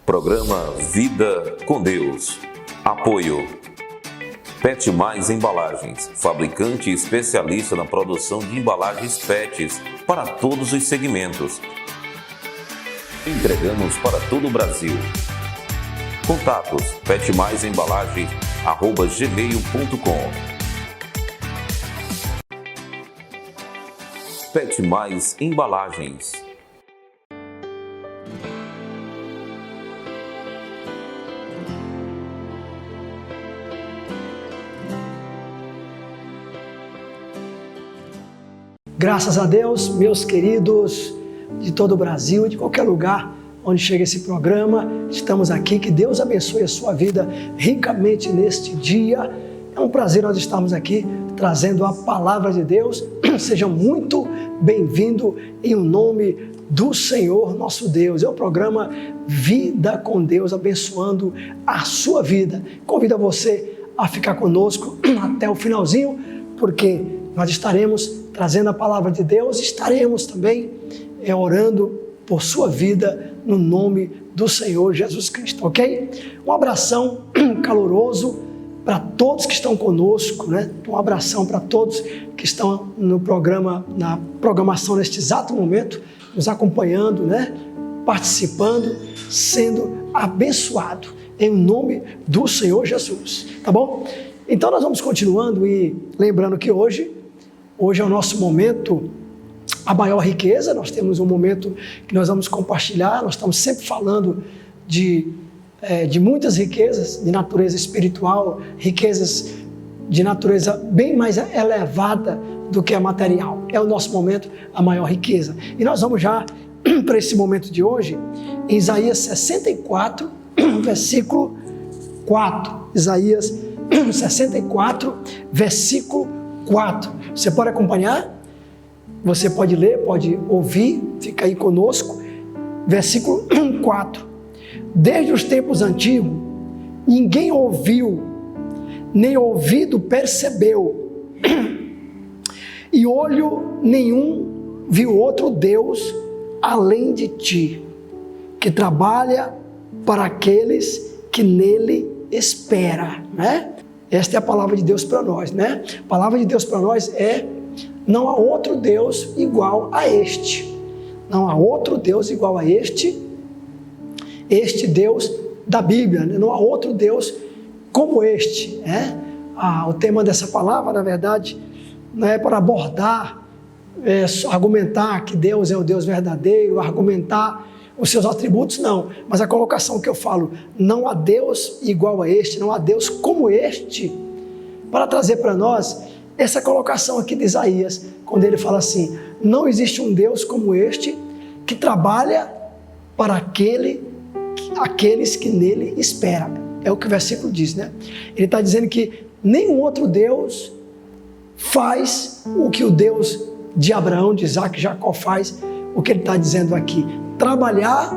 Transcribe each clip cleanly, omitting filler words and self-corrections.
Programa Vida com Deus. Apoio Pet Mais Embalagens, fabricante e especialista na produção de embalagens PETs para todos os segmentos. Entregamos para todo o Brasil. Contatos petmaisembalagem@gmail.com. Pet Mais Embalagens. Graças a Deus, meus queridos de todo o Brasil e de qualquer lugar onde chega esse programa, estamos aqui. Que Deus abençoe a sua vida ricamente neste dia. É um prazer nós estarmos aqui trazendo a palavra de Deus. Seja muito bem-vindo em nome do Senhor nosso Deus. É o programa Vida com Deus, abençoando a sua vida. Convido você a ficar conosco até o finalzinho, porque nós estaremos trazendo a palavra de Deus, estaremos também orando por sua vida no nome do Senhor Jesus Cristo, ok? Um abração caloroso para todos que estão conosco, né? Um abração para todos que estão no programa, na programação neste exato momento, nos acompanhando, né? Participando, sendo abençoado em nome do Senhor Jesus, tá bom? Então nós vamos continuando e lembrando que hoje é o nosso momento, a maior riqueza. Nós temos um momento que nós vamos compartilhar. Nós estamos sempre falando de muitas riquezas de natureza espiritual, riquezas de natureza bem mais elevada do que a material. É o nosso momento, a maior riqueza. E nós vamos já para esse momento de hoje, em Isaías 64, versículo 4. Isaías 64, versículo 4. Você pode acompanhar? Você pode ler, pode ouvir, fica aí conosco. Versículo 4. Desde os tempos antigos, ninguém ouviu, nem ouvido percebeu, e olho nenhum viu outro Deus além de ti, que trabalha para aqueles que nele esperam, né? Esta é a palavra de Deus para nós, né? A palavra de Deus para nós é: não há outro Deus igual a este. Não há outro Deus igual a este Deus da Bíblia, né? Não há outro Deus como este, né? O tema dessa palavra, na verdade, não é para abordar, argumentar que Deus é o Deus verdadeiro, argumentar os seus atributos, não. Mas a colocação que eu falo: não há Deus igual a este, não há Deus como este, para trazer para nós essa colocação aqui de Isaías, quando ele fala assim: não existe um Deus como este, que trabalha para aqueles que nele esperam. É o que o versículo diz, né? Ele está dizendo que nenhum outro Deus faz o que o Deus de Abraão, de Isaac e Jacó faz. O que ele está dizendo aqui: trabalhar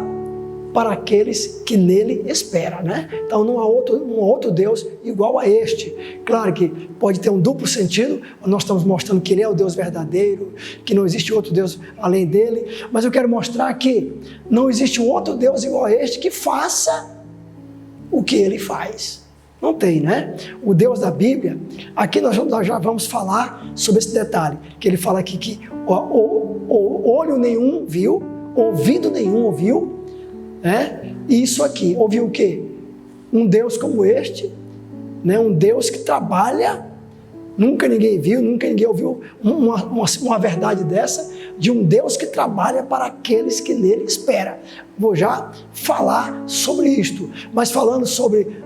para aqueles que nele esperam, né? Então não há outro Deus igual a este. Claro que pode ter um duplo sentido. Nós estamos mostrando que ele é o Deus verdadeiro, que não existe outro Deus além dele. Mas eu quero mostrar que não existe um outro Deus igual a este que faça o que ele faz. Não tem, né? O Deus da Bíblia, aqui nós já vamos falar sobre esse detalhe, que ele fala aqui que olho nenhum viu, ouvido nenhum ouviu, né? E isso aqui, ouviu o quê? Um Deus como este, né? Um Deus que trabalha. Nunca ninguém viu, nunca ninguém ouviu uma verdade dessa, de um Deus que trabalha para aqueles que nele esperam. Vou já falar sobre isto, mas falando sobre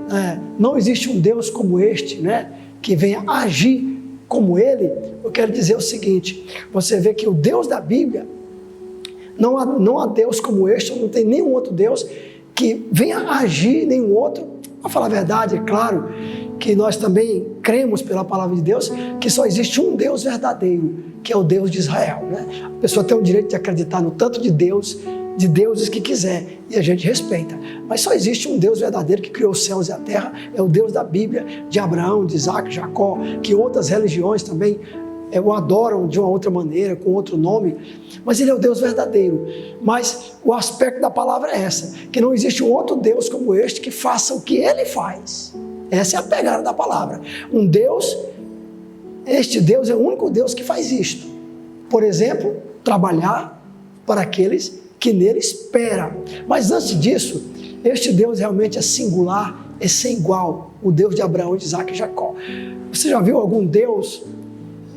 não existe um Deus como este, né? Que venha agir como ele. Eu quero dizer o seguinte: você vê que o Deus da Bíblia, não há Deus como este, não tem nenhum outro Deus que venha agir, nenhum outro. Para falar a verdade, é claro que nós também cremos pela palavra de Deus que só existe um Deus verdadeiro, que é o Deus de Israel, né? A pessoa tem o direito de acreditar no tanto de deuses que quiser, e a gente respeita. Mas só existe um Deus verdadeiro que criou os céus e a terra, é o Deus da Bíblia, de Abraão, de Isaac, Jacó, que outras religiões também o adoram de uma outra maneira, com outro nome, mas Ele é o Deus verdadeiro. Mas o aspecto da palavra é essa, que não existe um outro Deus como este que faça o que Ele faz. Essa é a pegada da palavra. Este Deus é o único Deus que faz isto. Por exemplo, trabalhar para aqueles que nele esperam. Mas antes disso, este Deus realmente é singular, é sem igual, o Deus de Abraão, de Isaac e Jacó. Você já viu algum Deus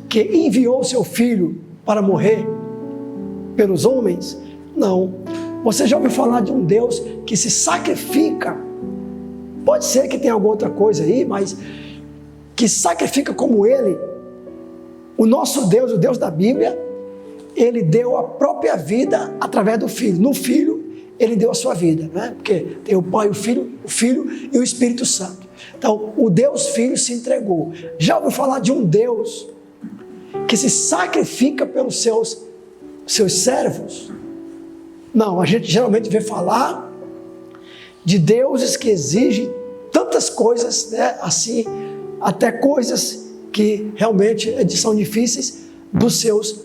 que enviou seu filho para morrer pelos homens? Não. Você já ouviu falar de um Deus que se sacrifica? Pode ser que tenha alguma outra coisa aí, mas que sacrifica como Ele. O nosso Deus, o Deus da Bíblia, Ele deu a própria vida através do Filho. No Filho, Ele deu a sua vida, né? Porque tem o Pai, o Filho e o Espírito Santo. Então, o Deus Filho se entregou. Já ouviu falar de um Deus que se sacrifica pelos seus servos? Não, a gente geralmente vê falar de deuses que exigem tantas coisas, né? Assim, até coisas que realmente são difíceis dos seus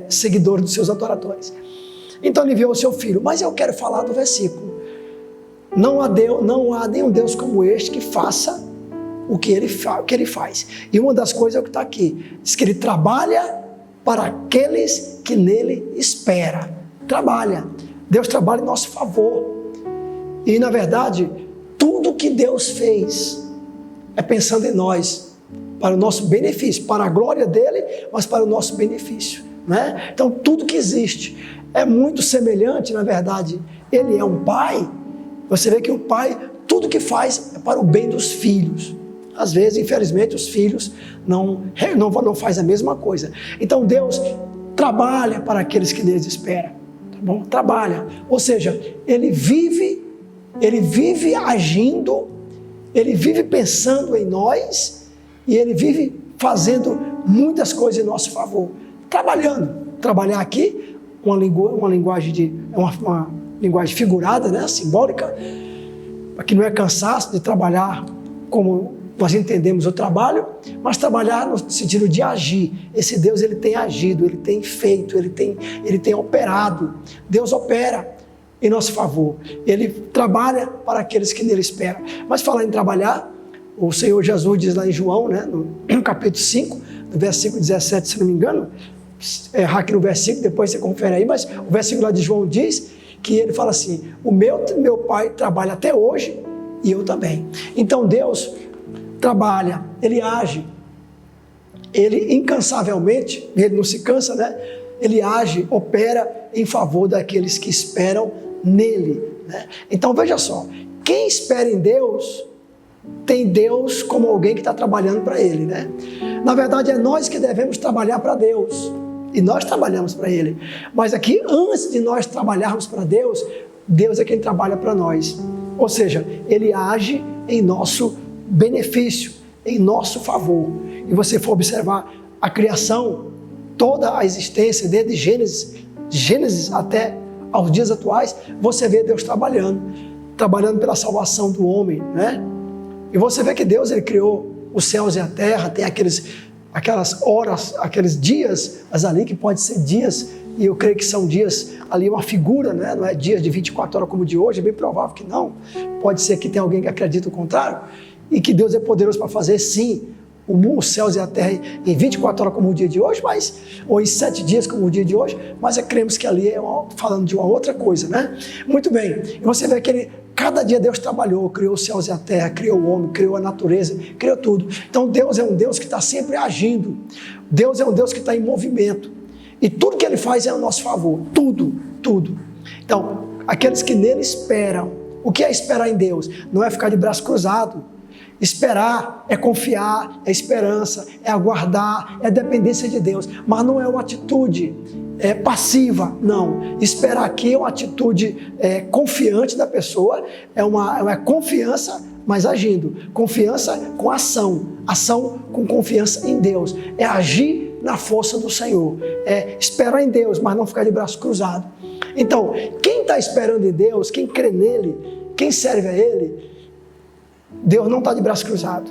seguidores, dos seus adoradores. Então Ele enviou o seu Filho. Mas eu quero falar do versículo. Não há nenhum Deus como este que faça o que ele faz. E uma das coisas é o que está aqui. Diz que Ele trabalha para aqueles que nele esperam. Trabalha. Deus trabalha em nosso favor. E na verdade, tudo que Deus fez é pensando em nós, para o nosso benefício, para a glória dEle, mas para o nosso benefício, né? Então tudo que existe é muito semelhante, na verdade. Ele é um pai. Você vê que o pai, tudo que faz é para o bem dos filhos. Às vezes, infelizmente, os filhos não fazem a mesma coisa. Então Deus trabalha para aqueles que nele esperam, tá bom? Trabalha, ou seja, Ele vive agindo, Ele vive pensando em nós e Ele vive fazendo muitas coisas em nosso favor, trabalhando. Trabalhar aqui, uma linguagem figurada, né, simbólica, que não é cansaço de trabalhar como nós entendemos o trabalho, mas trabalhar no sentido de agir. Esse Deus, Ele tem agido, Ele tem feito, Ele tem operado. Deus opera em nosso favor. Ele trabalha para aqueles que nele esperam. Mas falar em trabalhar, o Senhor Jesus diz lá em João, né, no capítulo 5, no versículo 17, se não me engano, errar aqui no versículo, depois você confere aí, mas o versículo lá de João diz que Ele fala assim: o meu Pai trabalha até hoje e eu também. Então Deus trabalha, Ele age, Ele incansavelmente, Ele não se cansa, né? Ele age, opera em favor daqueles que esperam nele, né? Então veja só, quem espera em Deus tem Deus como alguém que está trabalhando para Ele, né? Na verdade é nós que devemos trabalhar para Deus, e nós trabalhamos para Ele, mas aqui antes de nós trabalharmos para Deus, Deus é quem trabalha para nós, ou seja, Ele age em nosso benefício, em nosso favor. E você for observar a criação, toda a existência, desde Gênesis até aos dias atuais, você vê Deus trabalhando pela salvação do homem, né? E você vê que Deus, Ele criou os céus e a terra, tem aquelas horas, aqueles dias, mas ali que pode ser dias, e eu creio que são dias ali, uma figura, né? Não é dias de 24 horas como o de hoje, é bem provável que não. Pode ser que tenha alguém que acredita o contrário, e que Deus é poderoso para fazer, sim, os céus e a terra em 24 horas como o dia de hoje, ou em 7 dias como o dia de hoje, mas cremos que ali é falando de uma outra coisa, né? Muito bem, e você vê que cada dia Deus trabalhou, criou os céus e a terra, criou o homem, criou a natureza, criou tudo. Então Deus é um Deus que está sempre agindo, Deus é um Deus que está em movimento, e tudo que Ele faz é a nosso favor, tudo. Então, aqueles que nele esperam, o que é esperar em Deus? Não é ficar de braço cruzado. Esperar é confiar, é esperança, é aguardar, é dependência de Deus, mas não é uma atitude passiva, não. Esperar aqui é uma atitude confiante da pessoa, é uma confiança, mas agindo, confiança com ação com confiança em Deus, é agir na força do Senhor, é esperar em Deus, mas não ficar de braço cruzado. Então, quem está esperando em Deus, quem crê nele, quem serve a Ele, Deus não está de braço cruzado.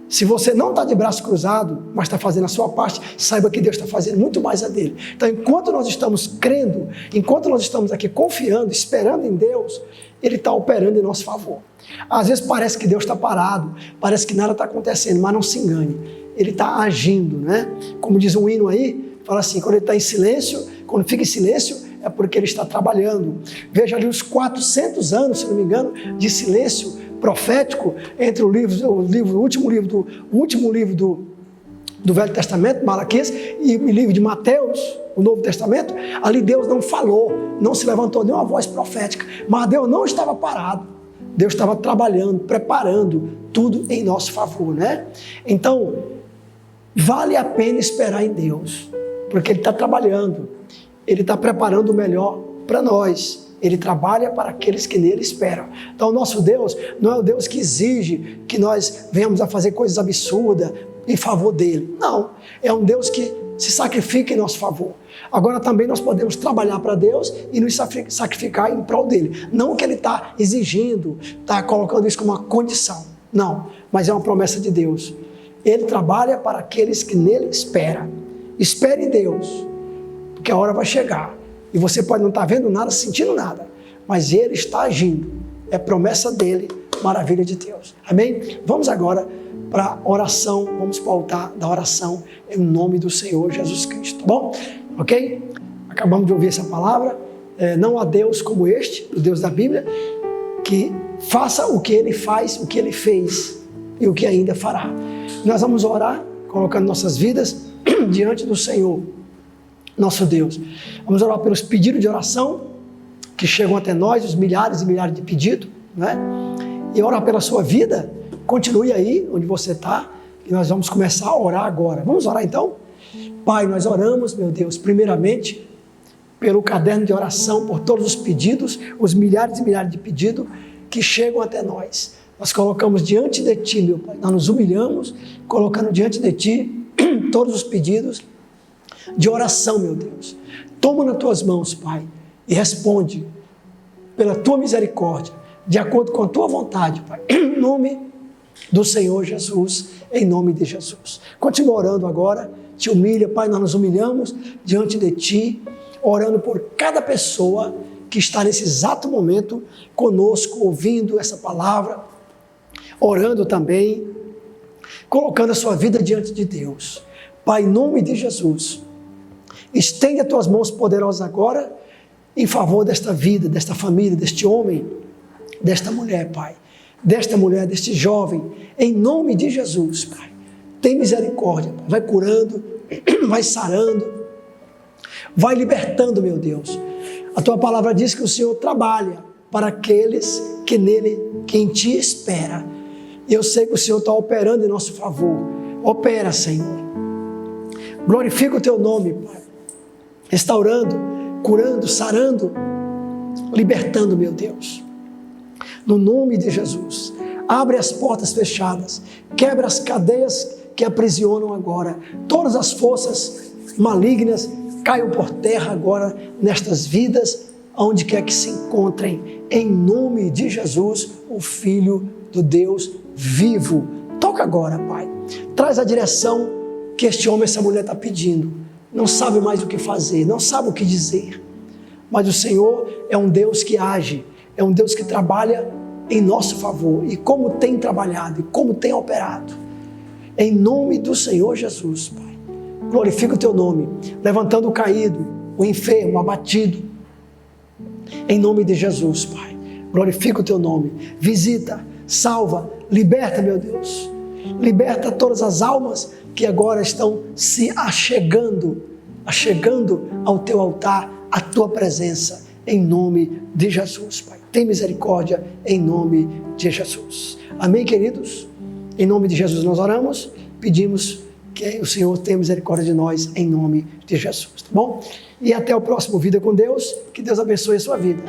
Se você não está de braço cruzado, mas está fazendo a sua parte, saiba que Deus está fazendo muito mais a dele. Então, enquanto nós estamos crendo, enquanto nós estamos aqui confiando, esperando em Deus, Ele está operando em nosso favor. Às vezes parece que Deus está parado, parece que nada está acontecendo, mas não se engane. Ele está agindo, né? Como diz um hino aí, fala assim, quando Ele está em silêncio, quando fica em silêncio, é porque Ele está trabalhando. Veja ali os 400 anos, se não me engano, de silêncio profético entre o último livro do Velho Testamento, Malaquias, e o livro de Mateus, o Novo Testamento. Ali Deus não falou, não se levantou nenhuma voz profética, mas Deus não estava parado. Deus estava trabalhando, preparando tudo em nosso favor, né? Então, vale a pena esperar em Deus, porque Ele está trabalhando, Ele está preparando o melhor para nós. Ele trabalha para aqueles que nele esperam. Então, o nosso Deus não é o Deus que exige que nós venhamos a fazer coisas absurdas em favor dele. Não, é um Deus que se sacrifica em nosso favor. Agora, também nós podemos trabalhar para Deus e nos sacrificar em prol dele. Não que ele está exigindo, está colocando isso como uma condição. Não, mas é uma promessa de Deus. Ele trabalha para aqueles que nele esperam. Espere em Deus, porque a hora vai chegar. E você pode não estar vendo nada, sentindo nada, mas Ele está agindo. É promessa dEle, maravilha de Deus. Amém? Vamos agora para a oração, vamos para o altar da oração em nome do Senhor Jesus Cristo, tá bom? Ok? Acabamos de ouvir essa palavra. Não há Deus como este, o Deus da Bíblia, que faça o que Ele faz, o que Ele fez e o que ainda fará. Nós vamos orar, colocando nossas vidas diante do Senhor, nosso Deus. Vamos orar pelos pedidos de oração que chegam até nós, os milhares e milhares de pedidos, né? E orar pela sua vida. Continue aí onde você está e nós vamos começar a orar agora. Vamos orar então? Pai, nós oramos, meu Deus, primeiramente pelo caderno de oração, por todos os pedidos, os milhares e milhares de pedidos que chegam até nós. Nós colocamos diante de Ti, meu Pai, nós nos humilhamos, colocando diante de Ti todos os pedidos de oração, meu Deus. Toma nas Tuas mãos, Pai, e responde pela Tua misericórdia, de acordo com a Tua vontade, Pai, em nome do Senhor Jesus, em nome de Jesus. Continua orando agora, te humilha, Pai, nós nos humilhamos diante de Ti, orando por cada pessoa que está nesse exato momento conosco, ouvindo essa palavra, orando também, colocando a sua vida diante de Deus. Pai, em nome de Jesus, estende as Tuas mãos poderosas agora em favor desta vida, desta família, deste homem, desta mulher, Pai. Desta mulher, deste jovem, em nome de Jesus, Pai. Tem misericórdia, Pai. Vai curando, vai sarando, vai libertando, meu Deus. A Tua palavra diz que o Senhor trabalha para aqueles que nele, que em Ti espera. E eu sei que o Senhor está operando em nosso favor. Opera, Senhor. Glorifica o Teu nome, Pai. Restaurando, curando, sarando, libertando, meu Deus. No nome de Jesus. Abre as portas fechadas. Quebra as cadeias que aprisionam agora. Todas as forças malignas caiam por terra agora nestas vidas, onde quer que se encontrem. Em nome de Jesus, o Filho do Deus vivo. Toca agora, Pai. Traz a direção que este homem, essa mulher está pedindo. Não sabe mais o que fazer, não sabe o que dizer. Mas o Senhor é um Deus que age, é um Deus que trabalha em nosso favor. E como tem trabalhado, e como tem operado. Em nome do Senhor Jesus, Pai. Glorifica o Teu nome, levantando o caído, o enfermo, o abatido. Em nome de Jesus, Pai. Glorifica o Teu nome. Visita, salva, liberta, meu Deus. Liberta todas as almas que agora estão se achegando ao Teu altar, à Tua presença, em nome de Jesus, Pai. Tem misericórdia em nome de Jesus. Amém, queridos? Em nome de Jesus nós oramos, pedimos que o Senhor tenha misericórdia de nós, em nome de Jesus, tá bom? E até o próximo Vida com Deus, que Deus abençoe a sua vida.